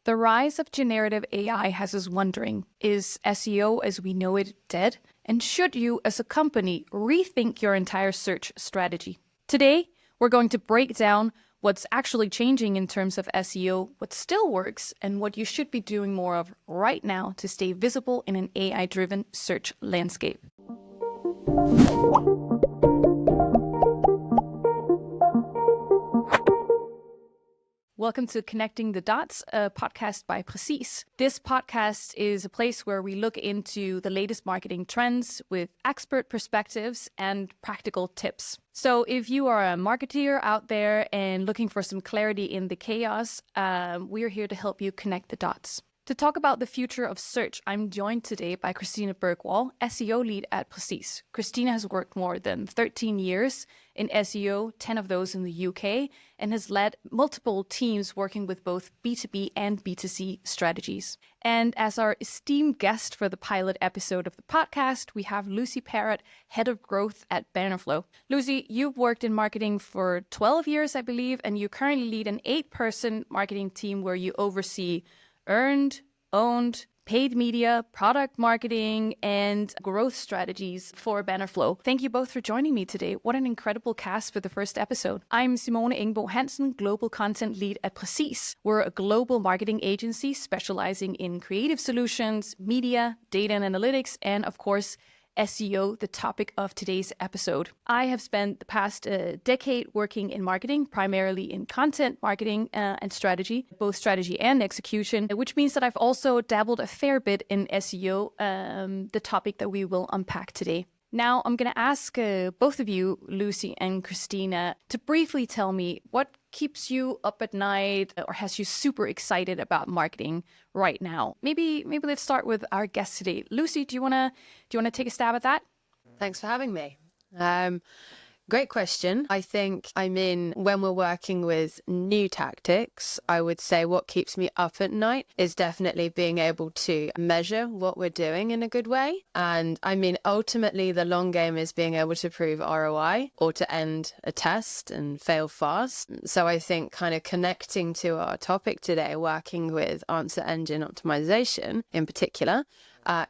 The rise of generative AI has us wondering, is SEO as we know it dead? And should you, as a company, rethink your entire search strategy? Today, we're going to break down what's actually changing in terms of SEO, what still works, and what you should be doing more of right now to stay visible in an AI-driven search landscape. Welcome to Connecting the Dots, a podcast by Precis. This podcast is a place where we look into the latest marketing trends with expert perspectives and practical tips. So if you are a marketeer out there and looking for some clarity in the chaos, we're here to help you connect the dots. To talk about the future of search, I'm joined today by Kristina Bergwall, SEO lead at Precis. Kristina has worked more than 13 years in SEO, 10 of those in the UK, and has led multiple teams working with both B2B and B2C strategies. And as our esteemed guest for the pilot episode of the podcast, we have Lucy Parrott, Head of Growth at Bannerflow. Lucy, you've worked in marketing for 12 years, I believe, and you currently lead an 8-person marketing team where you oversee earned, owned, paid media, product marketing, and growth strategies for Bannerflow. Thank you both for joining me today. What an incredible cast for the first episode. I'm Simone Engbo, Hansen, Global Content Lead at Precis. We're a global marketing agency specializing in creative solutions, media, data and analytics, and of course, SEO, the topic of today's episode. I have spent the past decade working in marketing, primarily in content marketing and strategy, both strategy and execution, which means that I've also dabbled a fair bit in SEO, the topic that we will unpack today. Now, I'm going to ask both of you, Lucy and Kristina, to briefly tell me what keeps you up at night or has you super excited about marketing right now. Maybe let's start with our guest today. Lucy, do you wanna take a stab at that? Thanks for having me. Great question. I think, when we're working with new tactics, I would say what keeps me up at night is definitely being able to measure what we're doing in a good way. And ultimately, the long game is being able to prove ROI or to end a test and fail fast. So I think kind of connecting to our topic today, working with answer engine optimization in particular,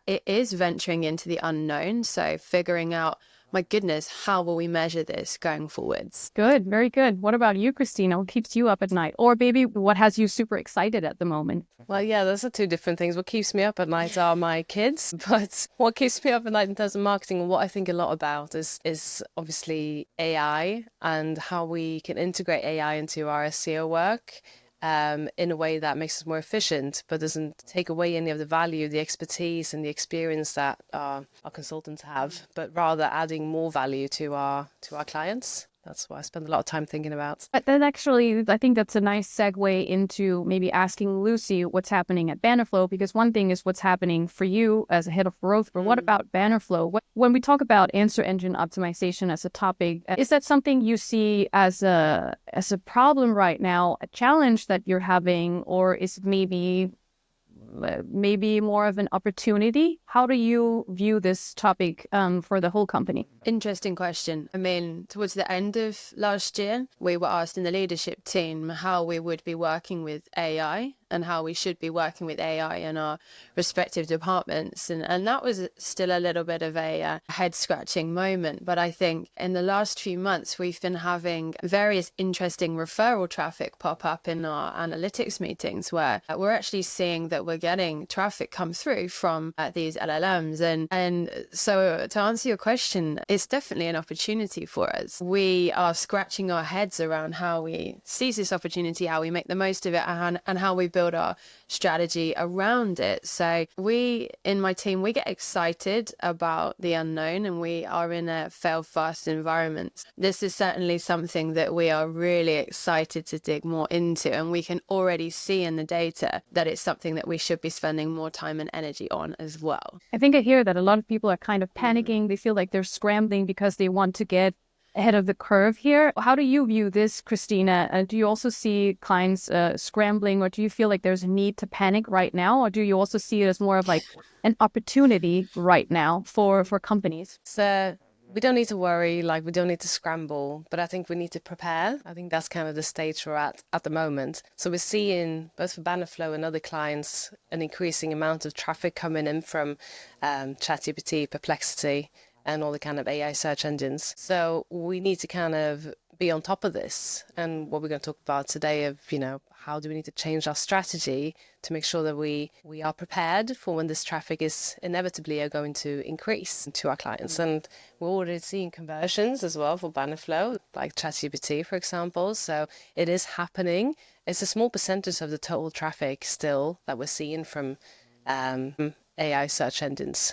it is venturing into the unknown. So figuring out, my goodness, how will we measure this going forwards? Good, very good. What about you, Kristina? What keeps you up at night? Or maybe what has you super excited at the moment? Well, yeah, those are two different things. What keeps me up at night are my kids, but what keeps me up at night in terms of marketing and what I think a lot about is obviously AI and how we can integrate AI into our SEO work. In a way that makes us more efficient, but doesn't take away any of the value, the expertise and the experience that our consultants have, but rather adding more value to our clients. That's what I spend a lot of time thinking about. But then actually, I think that's a nice segue into maybe asking Lucy what's happening at Bannerflow, because one thing is what's happening for you as a head of growth, but what about Bannerflow? When we talk about answer engine optimization as a topic, is that something you see as a problem right now, a challenge that you're having, or is it maybe more of an opportunity? How do you view this topic for the whole company? Interesting question. Towards the end of last year, we were asked in the leadership team how we would be working with AI and how we should be working with AI in our respective departments. And that was still a little bit of a head-scratching moment. But I think in the last few months, we've been having various interesting referral traffic pop up in our analytics meetings where we're actually seeing that we're getting traffic come through from these LLMs. And so to answer your question, it's definitely an opportunity for us. We are scratching our heads around how we seize this opportunity, how we make the most of it, and how we build our strategy around it. So we, in my team, we get excited about the unknown and we are in a fail fast environment. This is certainly something that we are really excited to dig more into, and we can already see in the data that it's something that we should be spending more time and energy on as well. I think I hear that a lot of people are kind of panicking. They feel like they're scrambling because they want to get ahead of the curve here. How do you view this, Kristina? Do you also see clients scrambling, or do you feel like there's a need to panic right now? Or do you also see it as more of like an opportunity right now for companies? It's we don't need to worry, like we don't need to scramble, but I think we need to prepare. I think that's kind of the stage we're at the moment. So we're seeing, both for Bannerflow and other clients, an increasing amount of traffic coming in from ChatGPT, Perplexity, and all the kind of AI search engines. So we need to kind of be on top of this. And what we're going to talk about today of, how do we need to change our strategy to make sure that we are prepared for when this traffic is inevitably are going to increase to our clients. And we're already seeing conversions as well for Bannerflow, like ChatGPT, for example. So it is happening. It's a small percentage of the total traffic still that we're seeing from AI search engines.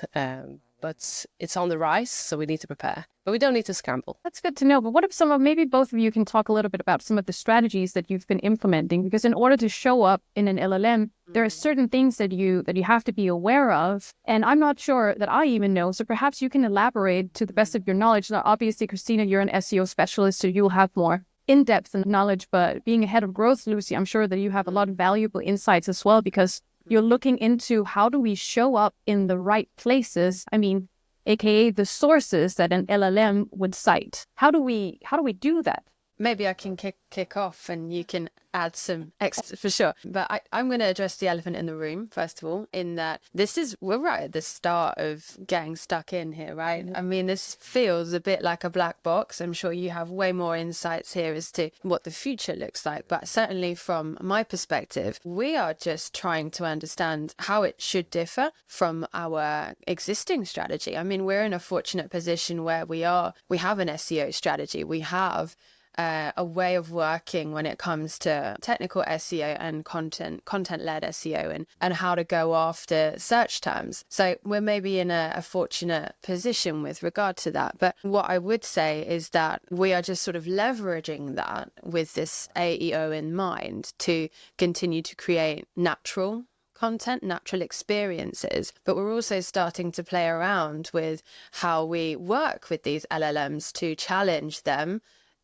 But it's on the rise, so we need to prepare. But we don't need to scramble. That's good to know. But what if maybe both of you can talk a little bit about some of the strategies that you've been implementing? Because in order to show up in an LLM, there are certain things that you have to be aware of. And I'm not sure that I even know. So perhaps you can elaborate to the best of your knowledge. Now, obviously, Kristina, you're an SEO specialist, so you'll have more in-depth knowledge. But being a head of growth, Lucy, I'm sure that you have a lot of valuable insights as well, because you're looking into how do we show up in the right places. I mean, aka the sources that an LLM would cite. How do we do that? Maybe I can kick off and you can add some extra for sure. But I'm going to address the elephant in the room, first of all, in that we're right at the start of getting stuck in here, right? I mean, this feels a bit like a black box. I'm sure you have way more insights here as to what the future looks like. But certainly from my perspective, we are just trying to understand how it should differ from our existing strategy. I mean, we're in a fortunate position where we have an SEO strategy. We have a way of working when it comes to technical SEO and content-led SEO and how to go after search terms. So we're maybe in a fortunate position with regard to that. But what I would say is that we are just sort of leveraging that with this AEO in mind to continue to create natural content, natural experiences, but we're also starting to play around with how we work with these LLMs to challenge them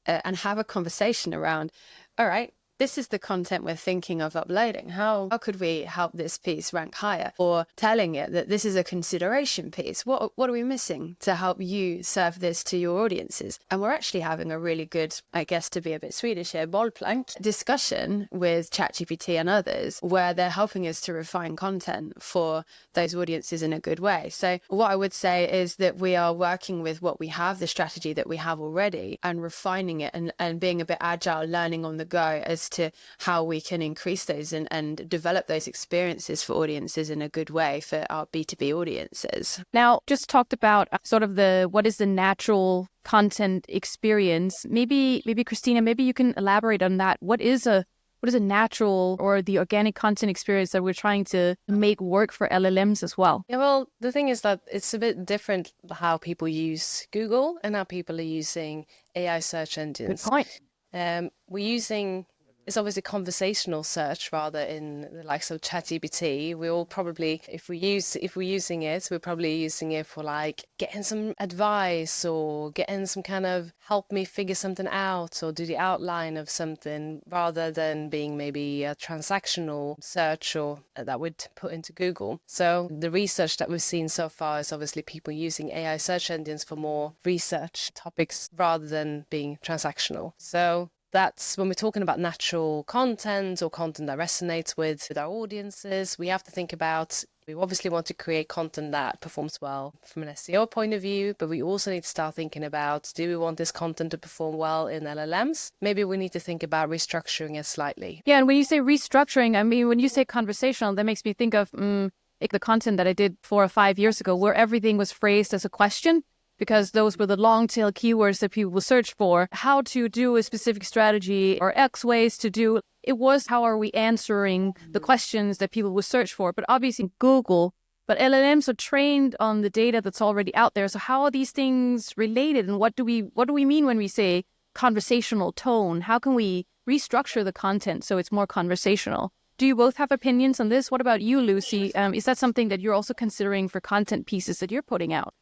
and have a conversation around, all right, this is the content we're thinking of uploading. How could we help this piece rank higher? Or telling it that this is a consideration piece. What are we missing to help you serve this to your audiences? And we're actually having a really good, I guess to be a bit Swedish here, bollplank discussion with ChatGPT and others, where they're helping us to refine content for those audiences in a good way. So what I would say is that we are working with what we have, the strategy that we have already, and refining it and being a bit agile, learning on the go as to how we can increase those and develop those experiences for audiences in a good way for our B2B audiences. Now, just talked about sort of what is the natural content experience. Maybe Kristina, maybe you can elaborate on that. What is a natural or the organic content experience that we're trying to make work for LLMs as well? Yeah, well, the thing is that it's a bit different how people use Google and how people are using AI search engines. Good point. We're using... It's obviously conversational search rather in the likes of ChatGPT. We all probably, if we're using it, we're probably using it for like getting some advice or getting some kind of help me figure something out or do the outline of something, rather than being maybe a transactional search or that would put into Google. So the research that we've seen so far is obviously people using AI search engines for more research topics rather than being transactional. So that's when we're talking about natural content or content that resonates with our audiences. We have to think about, we obviously want to create content that performs well from an SEO point of view, but we also need to start thinking about, do we want this content to perform well in LLMs? Maybe we need to think about restructuring it slightly. Yeah, and when you say restructuring, I mean, when you say conversational, that makes me think of like the content that I did 4 or 5 years ago, where everything was phrased as a question, because those were the long tail keywords that people will search for. How to do a specific strategy or X ways to do. It was how are we answering the questions that people will search for. But obviously Google, but LLMs are trained on the data that's already out there. So how are these things related? And what do we mean when we say conversational tone? How can we restructure the content so it's more conversational? Do you both have opinions on this? What about you, Lucy? Is that something that you're also considering for content pieces that you're putting out?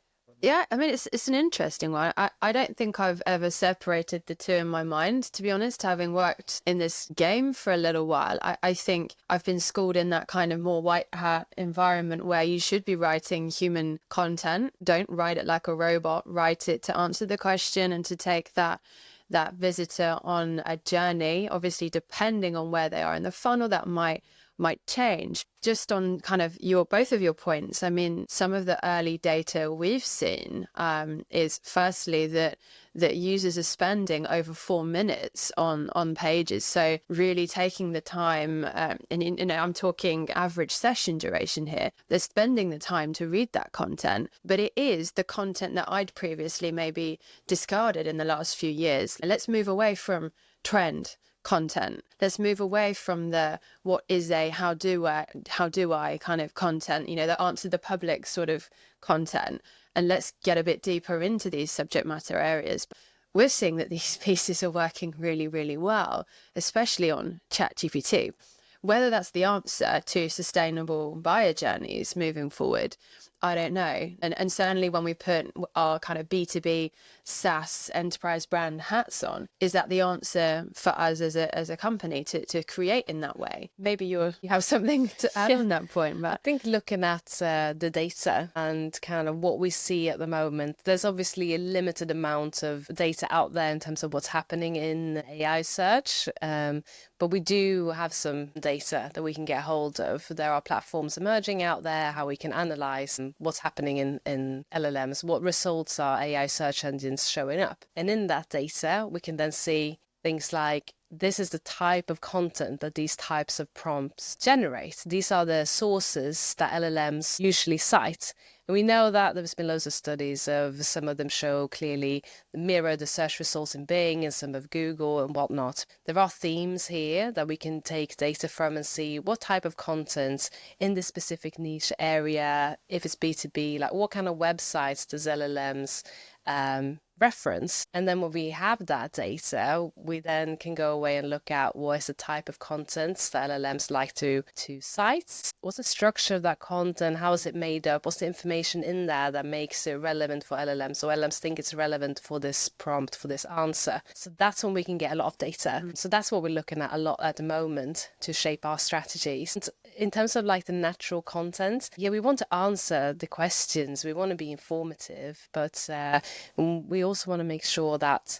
Yeah, I mean, it's an interesting one. I don't think I've ever separated the two in my mind, to be honest, having worked in this game for a little while. I think I've been schooled in that kind of more white hat environment where you should be writing human content. Don't write it like a robot, write it to answer the question and to take that visitor on a journey. Obviously, depending on where they are in the funnel, that might change. Just on kind of both of your points, I mean, some of the early data we've seen is firstly that users are spending over 4 minutes on pages. So really taking the time, and I'm talking average session duration here. They're spending the time to read that content, but it is the content that I'd previously maybe discarded in the last few years. Let's move away from trend content. Let's move away from the what is a how do I kind of content, that answer the public sort of content, and let's get a bit deeper into these subject matter areas. We're seeing that these pieces are working really, really well, especially on ChatGPT. Whether that's the answer to sustainable buyer journeys moving forward, I don't know. And certainly when we put our kind of B2B SaaS enterprise brand hats on, is that the answer for us as a company to create in that way? Maybe you have something to add on that point, but I think looking at the data and kind of what we see at the moment, there's obviously a limited amount of data out there in terms of what's happening in AI search. But we do have some data that we can get hold of. There are platforms emerging out there, how we can analyze what's happening in LLMs, what results are AI search engines showing up. And in that data, we can then see things like, this is the type of content that these types of prompts generate. These are the sources that LLMs usually cite. And we know that there's been loads of studies of some of them show clearly mirror the search results in Bing and some of Google and whatnot. There are themes here that we can take data from and see what type of content in this specific niche area, if it's B2B, like what kind of websites does LLMs reference. And then when we have that data, we then can go away and look at what is the type of content that LLMs like to cite. What's the structure of that content? How is it made up? What's the information in there that makes it relevant for LLMs? So LLMs think it's relevant for this prompt, for this answer. So that's when we can get a lot of data. So that's what we're looking at a lot at the moment to shape our strategies. And in terms of like the natural content, yeah, we want to answer the questions. We want to be informative, but we also want to make sure that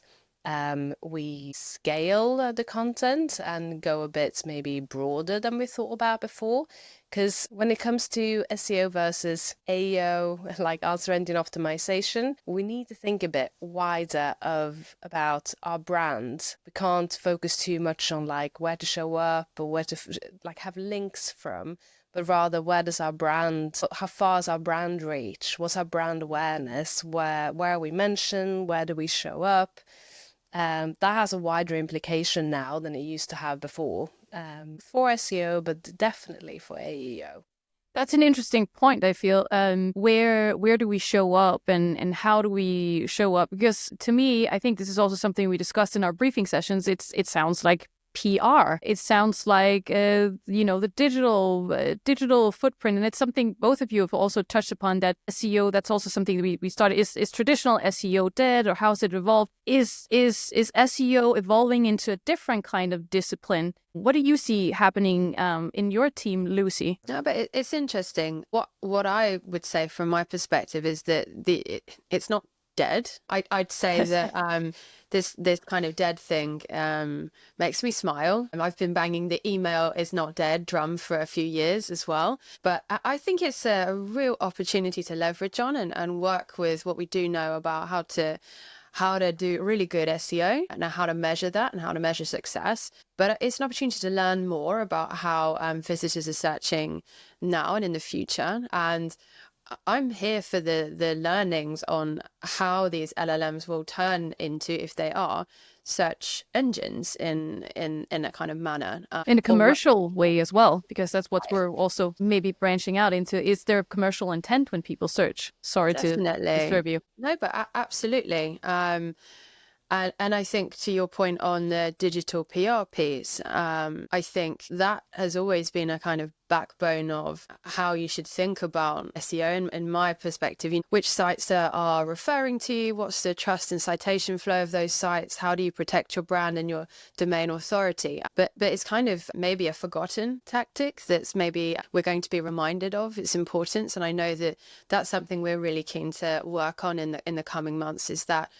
we scale the content and go a bit maybe broader than we thought about before. Because when it comes to SEO versus AEO, like answer engine optimization, we need to think a bit wider about our brand. We can't focus too much on like where to show up or where to like have links from, but rather where does our brand, how far is our brand reach? What's our brand awareness? Where are we mentioned? Where do we show up? That has a wider implication now than it used to have before, for SEO, but definitely for AEO. That's an interesting point, I feel. Where do we show up and how do we show up? Because to me, I think this is also something we discussed in our briefing sessions. It sounds like PR. It sounds like, the digital footprint. And it's something both of you have also touched upon, that SEO, that's also something that we started. Is traditional SEO dead, or how's it evolved? Is SEO evolving into a different kind of discipline? What do you see happening in your team, Lucy? No, but it's interesting. What I would say from my perspective is that it's not dead. I'd say that this kind of dead thing makes me smile. I've been banging the email is not dead drum for a few years as well. But I think it's a real opportunity to leverage on and work with what we do know about how to do really good SEO and how to measure that and how to measure success. But it's an opportunity to learn more about how visitors are searching now and in the future. And I'm here for the learnings on how these LLMs will turn into, if they are, search engines in a kind of manner. In a commercial way as well, because that's what we're also maybe branching out into. Is there commercial intent when people search? Sorry Definitely. to disturb you. No, but absolutely. And I think to your point on the digital PR piece, I think that has always been a kind of backbone of how you should think about SEO in my perspective. Which sites are referring to you? What's the trust and citation flow of those sites? How do you protect your brand and your domain authority? But it's kind of maybe a forgotten tactic that's maybe we're going to be reminded of its importance. And I know that that's something we're really keen to work on in the coming months, is that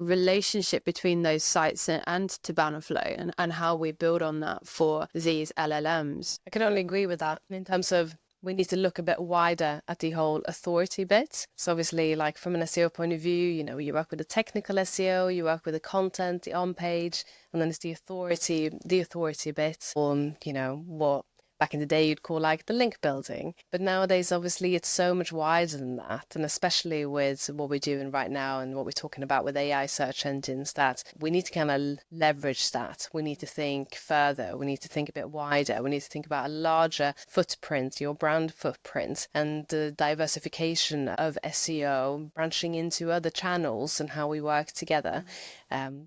relationship between those sites and to banner flow, and how we build on that for these LLMs. I can only agree with that in terms of we need to look a bit wider at the whole authority bit. So obviously, like from an SEO point of view, you work with the technical SEO, you work with the content, the on-page, and then it's the authority bit on, what back in the day you'd call like the link building. But nowadays, obviously, it's so much wider than that. And especially with what we're doing right now and what we're talking about with AI search engines, that we need to kind of leverage that. We need to think further. We need to think a bit wider. We need to think about a larger footprint, your brand footprint, and the diversification of SEO, branching into other channels and how we work together.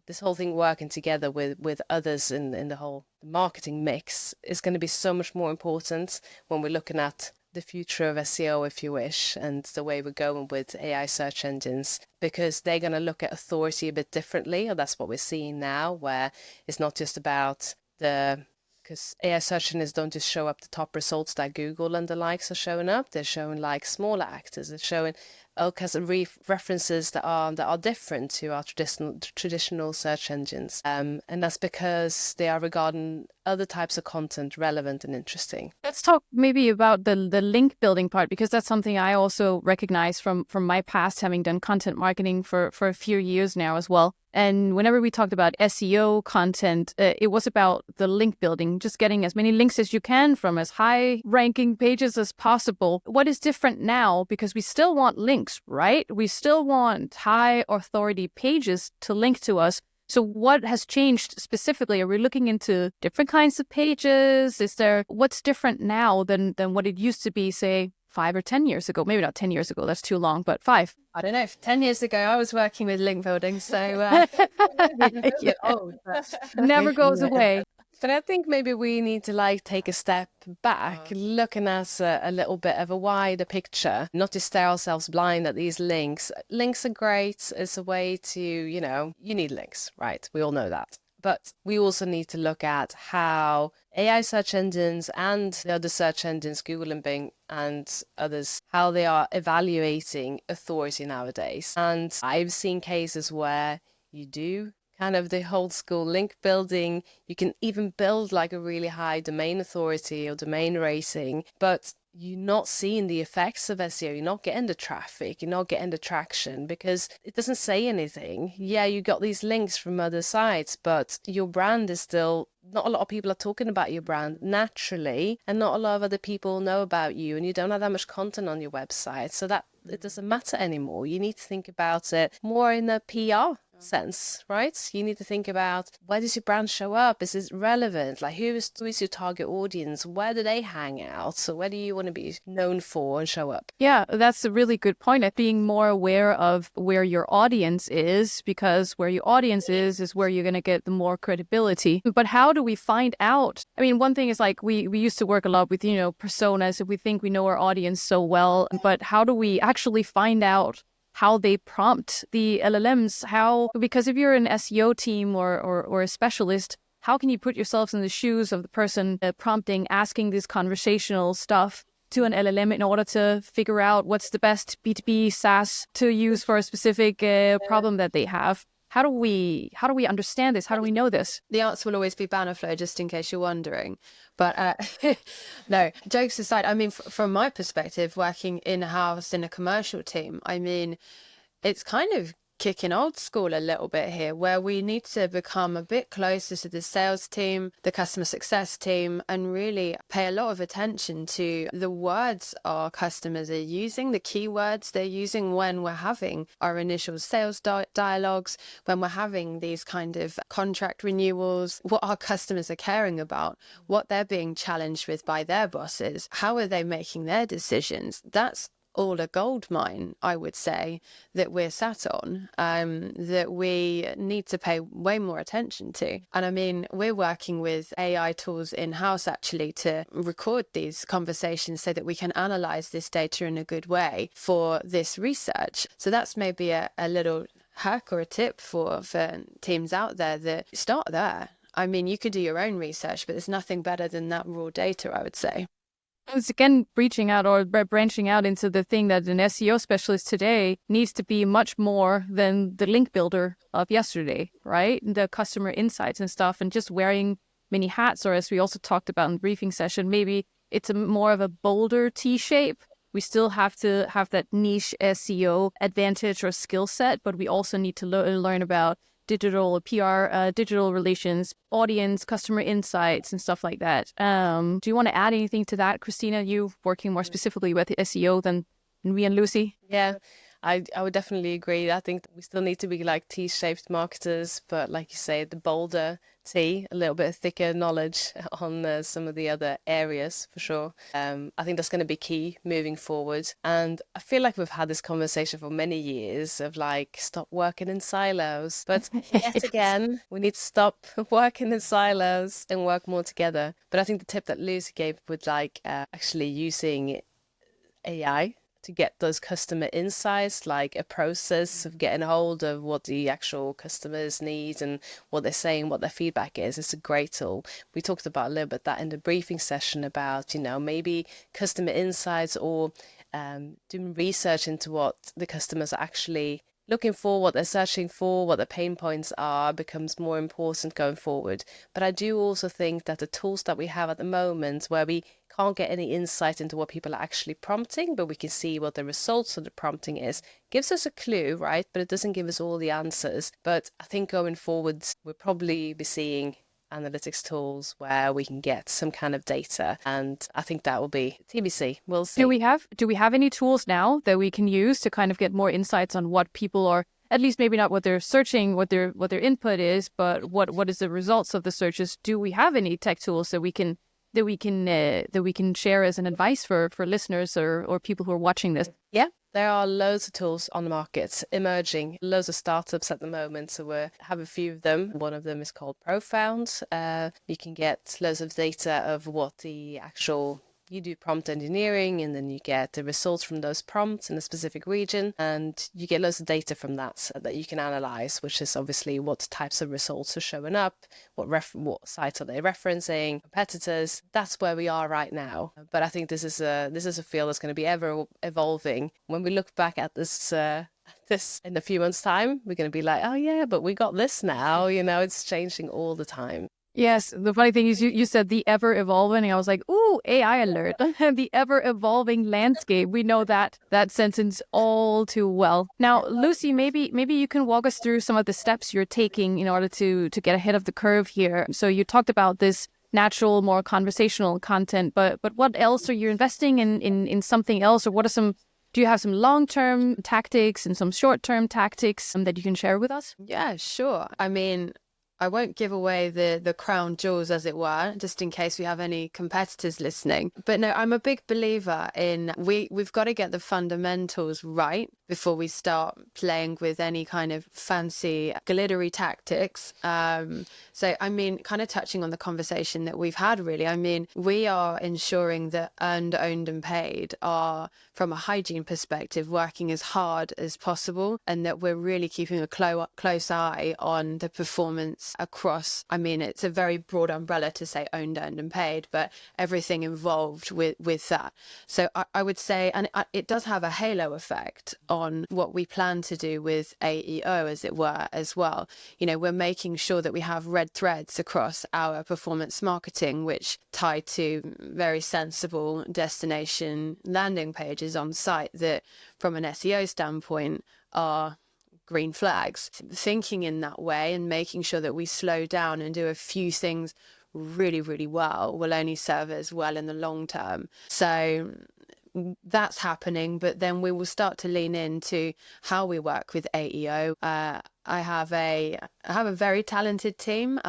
This whole thing working together with others in the whole marketing mix is going to be so much more important when we're looking at the future of SEO, if you wish, and the way we're going with AI search engines, because they're going to look at authority a bit differently. Or that's what we're seeing now, where it's not just about because AI search engines don't just show up the top results that Google and the likes are showing up. They're showing like smaller actors. They're showing all kinds of references that are different to our traditional search engines, and that's because they are regarding other types of content relevant and interesting. Let's talk maybe about the link building part, because that's something I also recognize from my past, having done content marketing for a few years now as well. And whenever we talked about SEO content, it was about the link building, just getting as many links as you can from as high ranking pages as possible. What is different now? Because we still want links, right? We still want high authority pages to link to us. So what has changed specifically? Are we looking into different kinds of pages? What's different now than what it used to be, say, 5 or 10 years ago? Maybe not 10 years ago, that's too long, but 5. I don't know. 10 years ago, I was working with link building, so Yeah. old, but Never goes away. But I think maybe we need to take a step back, looking at a little bit of a wider picture, not just stare ourselves blind at these links. Links are great. It's a way to, you need links, right? We all know that. But we also need to look at how AI search engines and the other search engines, Google and Bing and others, how they are evaluating authority nowadays. And I've seen cases where you do kind of the old school link building. You can even build like a really high domain authority or domain rating, but you're not seeing the effects of SEO. You're not getting the traffic. You're not getting the traction because it doesn't say anything. Yeah, you got these links from other sites, but your brand is still, not a lot of people are talking about your brand naturally, and not a lot of other people know about you, and you don't have that much content on your website. So that it doesn't matter anymore. You need to think about it more in a PR sense, right? You need to think about, where does your brand show up? Is it relevant? Like who is your target audience? Where do they hang out? So where do you want to be known for and show up? Yeah, that's a really good point. Being more aware of where your audience is, because where your audience is where you're going to get the more credibility. But how do we find out? I mean, one thing is like we used to work a lot with, personas. If we think we know our audience so well, but how do we actually find out how they prompt the LLMs? Because if you're an SEO team or a specialist, how can you put yourselves in the shoes of the person prompting, asking this conversational stuff to an LLM in order to figure out what's the best B2B SaaS to use for a specific problem that they have? How do we understand this? How do we know this? The answer will always be banner flow, just in case you're wondering. But no, jokes aside, I mean, from my perspective, working in-house in a commercial team, I mean, it's kind of kicking old school a little bit here, where we need to become a bit closer to the sales team, the customer success team, and really pay a lot of attention to the words our customers are using, the keywords they're using when we're having our initial sales dialogues, when we're having these kind of contract renewals, what our customers are caring about, what they're being challenged with by their bosses, how are they making their decisions. That's all a gold mine, I would say, that we're sat on, that we need to pay way more attention to. And I mean, we're working with AI tools in-house actually to record these conversations so that we can analyze this data in a good way for this research. So that's maybe a little hack or a tip for teams out there, that start there. I mean, you could do your own research, but there's nothing better than that raw data, I would say. It's again reaching out or branching out into the thing that an SEO specialist today needs to be much more than the link builder of yesterday, right? The customer insights and stuff, and just wearing many hats, or as we also talked about in the briefing session, maybe it's more of a bolder T shape. We still have to have that niche SEO advantage or skill set, but we also need to learn about digital PR, digital relations, audience, customer insights, and stuff like that. Do you want to add anything to that, Kristina? You working more specifically with SEO than me and Lucy? Yeah, I would definitely agree. I think that we still need to be like T-shaped marketers, but like you say, the bolder T, a little bit thicker knowledge on some of the other areas for sure. I think that's going to be key moving forward. And I feel like we've had this conversation for many years of like, stop working in silos. But yet again, we need to stop working in silos and work more together. But I think the tip that Lucy gave with like actually using AI to get those customer insights, like a process of getting a hold of what the actual customers need and what they're saying, what their feedback is. It's a great tool. We talked about a little bit that in the briefing session about, maybe customer insights or doing research into what the customers are actually looking for, what they're searching for, what the pain points are, becomes more important going forward. But I do also think that the tools that we have at the moment, where we can't get any insight into what people are actually prompting, but we can see what the results of the prompting is, gives us a clue, right? But it doesn't give us all the answers. But I think going forward, we'll probably be seeing analytics tools where we can get some kind of data, and I think that will be TBC. We'll see. Do we have any tools now that we can use to kind of get more insights on what people are, at least maybe not what they're searching, what their input is, but what is the results of the searches? Do we have any tech tools that we can share as an advice for listeners or people who are watching this? Yeah, there are loads of tools on the market emerging, loads of startups at the moment. So we have a few of them. One of them is called Profound. You can get loads of data of what the actual you do prompt engineering, and then you get the results from those prompts in a specific region, and you get loads of data from that you can analyze, which is obviously what types of results are showing up, what sites are they referencing, competitors. That's where we are right now. But I think this is a field that's going to be ever evolving. When we look back at this in a few months' time, we're going to be like, oh yeah, but we got this now. It's changing all the time. Yes, the funny thing is you said the ever-evolving, and I was like, ooh, AI alert. The ever-evolving landscape. We know that sentence all too well. Now, Lucy, maybe you can walk us through some of the steps you're taking in order to get ahead of the curve here. So you talked about this natural, more conversational content, but what else are you investing in something else, or what are do you have some long-term tactics and some short-term tactics that you can share with us? Yeah, sure. I mean, I won't give away the crown jewels, as it were, just in case we have any competitors listening. But no, I'm a big believer in we've got to get the fundamentals right before we start playing with any kind of fancy glittery tactics. So, I mean, kind of touching on the conversation that we've had, really, I mean, we are ensuring that earned, owned and paid are, from a hygiene perspective, working as hard as possible, and that we're really keeping a close eye on the performance across, I mean, it's a very broad umbrella to say owned, earned and paid, but everything involved with that. So I would say, and it does have a halo effect on what we plan to do with AEO, as it were, as well. We're making sure that we have red threads across our performance marketing, which tie to very sensible destination landing pages on site that, from an SEO standpoint, are green flags. Thinking in that way and making sure that we slow down and do a few things really, really well will only serve us well in the long term. So that's happening, but then we will start to lean into how we work with AEO, I have a very talented team.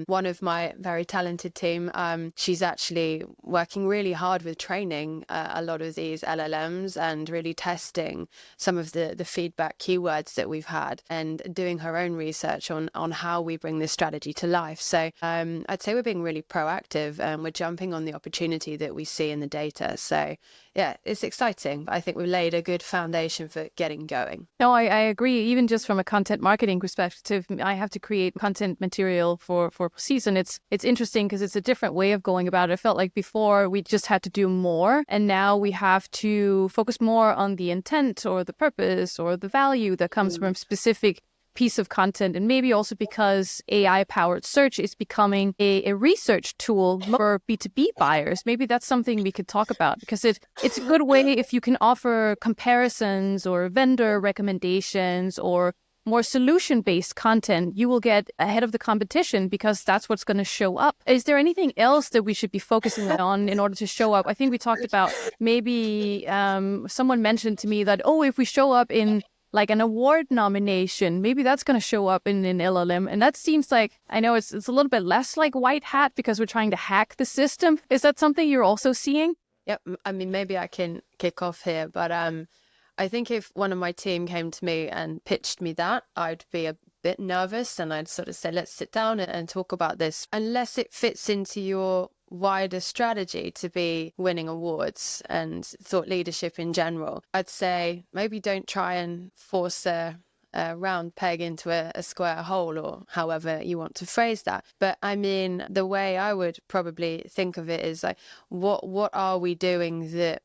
One of my very talented team, she's actually working really hard with training a lot of these LLMs and really testing some of the feedback keywords that we've had and doing her own research on how we bring this strategy to life. So I'd say we're being really proactive and we're jumping on the opportunity that we see in the data. So yeah, it's exciting. I think we've laid a good foundation for getting going. No, I agree. Even just from a content marketing perspective, I have to create content material for Precis, and it's interesting because it's a different way of going about it. I felt like before we just had to do more, and now we have to focus more on the intent or the purpose or the value that comes from specific piece of content. And maybe also because AI-powered search is becoming a research tool for B2B buyers. Maybe that's something we could talk about, because it's a good way if you can offer comparisons or vendor recommendations or more solution-based content, you will get ahead of the competition because that's what's going to show up. Is there anything else that we should be focusing on in order to show up? I think we talked about maybe someone mentioned to me that, if we show up in like an award nomination, maybe that's going to show up in an LLM. And that seems like, I know it's a little bit less like white hat because we're trying to hack the system. Is that something you're also seeing? Yep. I mean, maybe I can kick off here, but I think if one of my team came to me and pitched me that, I'd be a bit nervous and I'd sort of say, let's sit down and talk about this, unless it fits into your wider strategy to be winning awards and thought leadership in general. I'd say maybe don't try and force a round peg into a square hole, or however you want to phrase that. But I mean, the way I would probably think of it is like, what are we doing that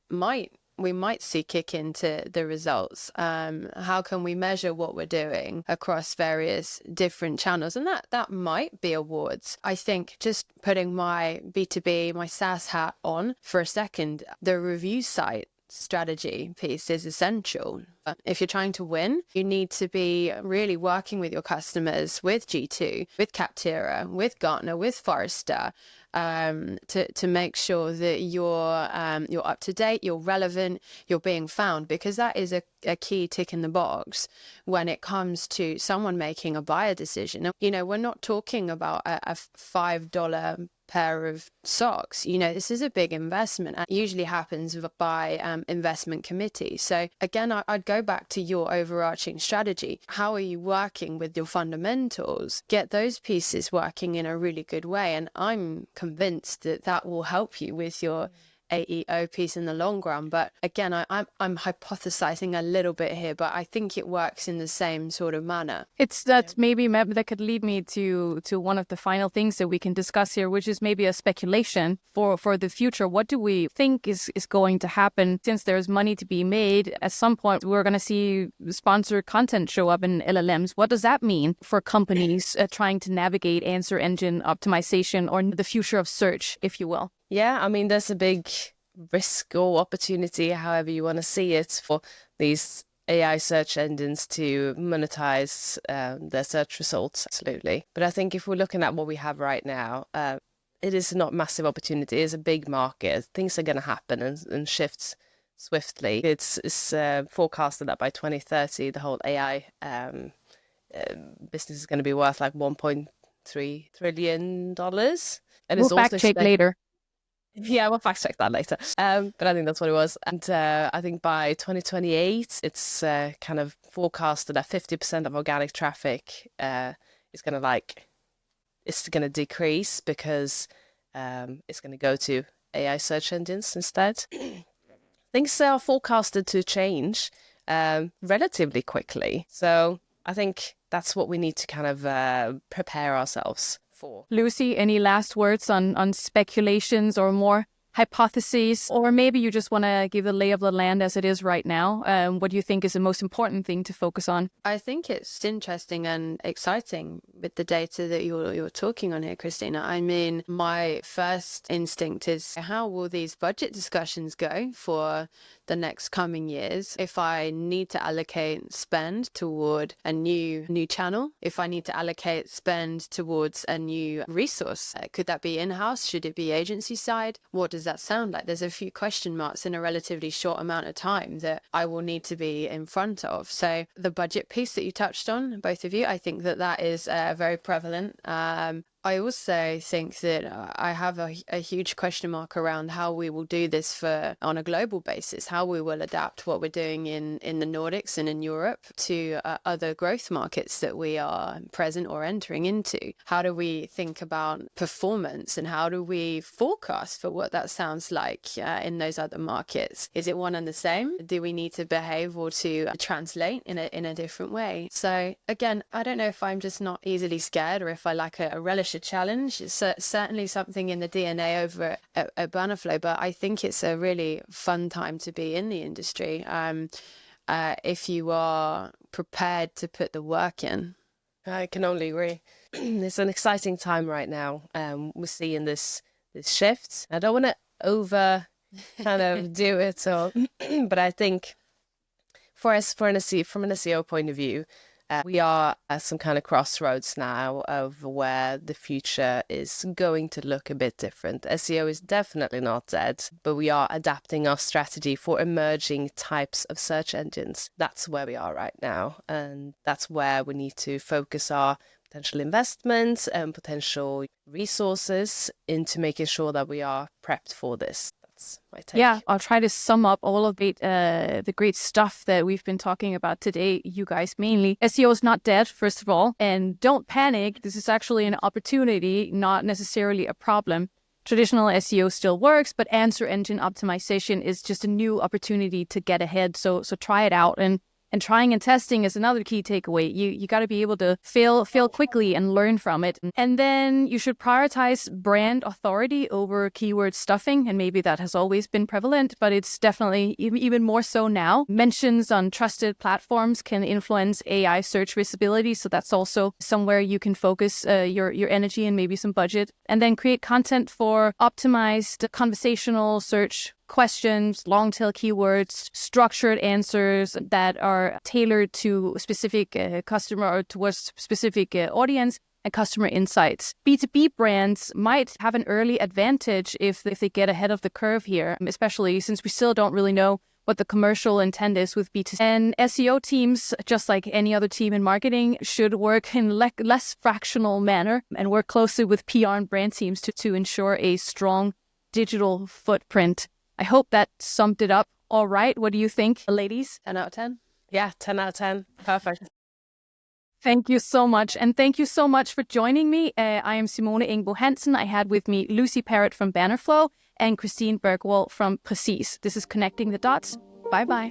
we might see kick into the results? How can we measure what we're doing across various different channels? And that might be awards. I think just putting my B2B, my SaaS hat on for a second, the review site strategy piece is essential. If you're trying to win, you need to be really working with your customers, with G2, with Capterra, with Gartner, with Forrester, to make sure that you're up to date, you're relevant, you're being found, because that is a key tick in the box when it comes to someone making a buyer decision. You know, we're not talking about a $5 pair of socks. You know, this is a big investment. It usually happens by investment committee. So again, I'd go back to your overarching strategy. How are you working with your fundamentals? Get those pieces working in a really good way. And I'm convinced that that will help you with your AEO piece in the long run. But again, I'm hypothesizing a little bit here, but I think it works in the same sort of manner. It's that maybe that could lead me to one of the final things that we can discuss here, which is maybe a speculation for the future. What do we think is going to happen? Since there's money to be made, at some point we're going to see sponsored content show up in LLMs. What does that mean for companies trying to navigate answer engine optimization, or the future of search, if you will? Yeah, I mean, there's a big risk or opportunity, however you want to see it, for these AI search engines to monetize their search results. Absolutely. But I think if we're looking at what we have right now, it is not massive opportunity. It is a big market. Things are going to happen and shift swiftly. It's forecasted that by 2030, the whole AI business is going to be worth like $1.3 trillion. And We'll fact check later. Yeah, we'll fact check that later. But I think that's what it was. And I think by 2028, it's kind of forecasted that 50% of organic traffic is going to decrease because it's going to go to AI search engines instead. Things are forecasted to change relatively quickly. So I think that's what we need to kind of prepare ourselves for. Lucy, any last words on speculations or more hypotheses? Or maybe you just want to give the lay of the land as it is right now. What do you think is the most important thing to focus on? I think it's interesting and exciting with the data that you're talking on here, Kristina. I mean, my first instinct is, how will these budget discussions go for the next coming years? If I need to allocate spend toward a new channel, if I need to allocate spend towards a new resource, could that be in-house? Should it be agency side? What does that sound like? There's a few question marks in a relatively short amount of time that I will need to be in front of. So the budget piece that you touched on, both of you, I think that is very prevalent. I also think that I have a huge question mark around how we will do this on a global basis, how we will adapt what we're doing in the Nordics and in Europe to other growth markets that we are present or entering into. How do we think about performance, and how do we forecast for what that sounds like in those other markets? Is it one and the same? Do we need to behave or to translate in a different way? So again, I don't know if I'm just not easily scared or if I like a relish a challenge. It's certainly something in the DNA over at Bannerflow, but I think it's a really fun time to be in the industry if you are prepared to put the work in. I can only agree. It's an exciting time right now. We're seeing this shift. I don't want to over kind of do it, but I think for us, from an SEO point of view, we are at some kind of crossroads now of where the future is going to look a bit different. SEO is definitely not dead, but we are adapting our strategy for emerging types of search engines. That's where we are right now. And that's where we need to focus our potential investments and potential resources into making sure that we are prepped for this. My take. Yeah, I'll try to sum up all of the great stuff that we've been talking about today, you guys mainly. SEO is not dead, first of all, and don't panic. This is actually an opportunity, not necessarily a problem. Traditional SEO still works, but answer engine optimization is just a new opportunity to get ahead. So try it out. And trying and testing is another key takeaway. You got to be able to fail quickly and learn from it. And then you should prioritize brand authority over keyword stuffing. And maybe that has always been prevalent, but it's definitely even more so now. Mentions on trusted platforms can influence AI search visibility. So that's also somewhere you can focus your energy and maybe some budget. And then create content for optimized conversational search questions, long tail keywords, structured answers that are tailored to specific customer or towards specific audience and customer insights. B2B brands might have an early advantage if they get ahead of the curve here, especially since we still don't really know what the commercial intent is with B2C. And SEO teams, just like any other team in marketing, should work in less fractional manner and work closely with PR and brand teams to ensure a strong digital footprint. I hope that summed it up all right. What do you think, ladies? 10 out of 10? Yeah, 10 out of 10. Perfect. Thank you so much. And thank you so much for joining me. I am Simone Engbo Hansen. I had with me Lucy Parrott from Bannerflow and Christine Bergwall from Precis. This is Connecting the Dots. Bye-bye.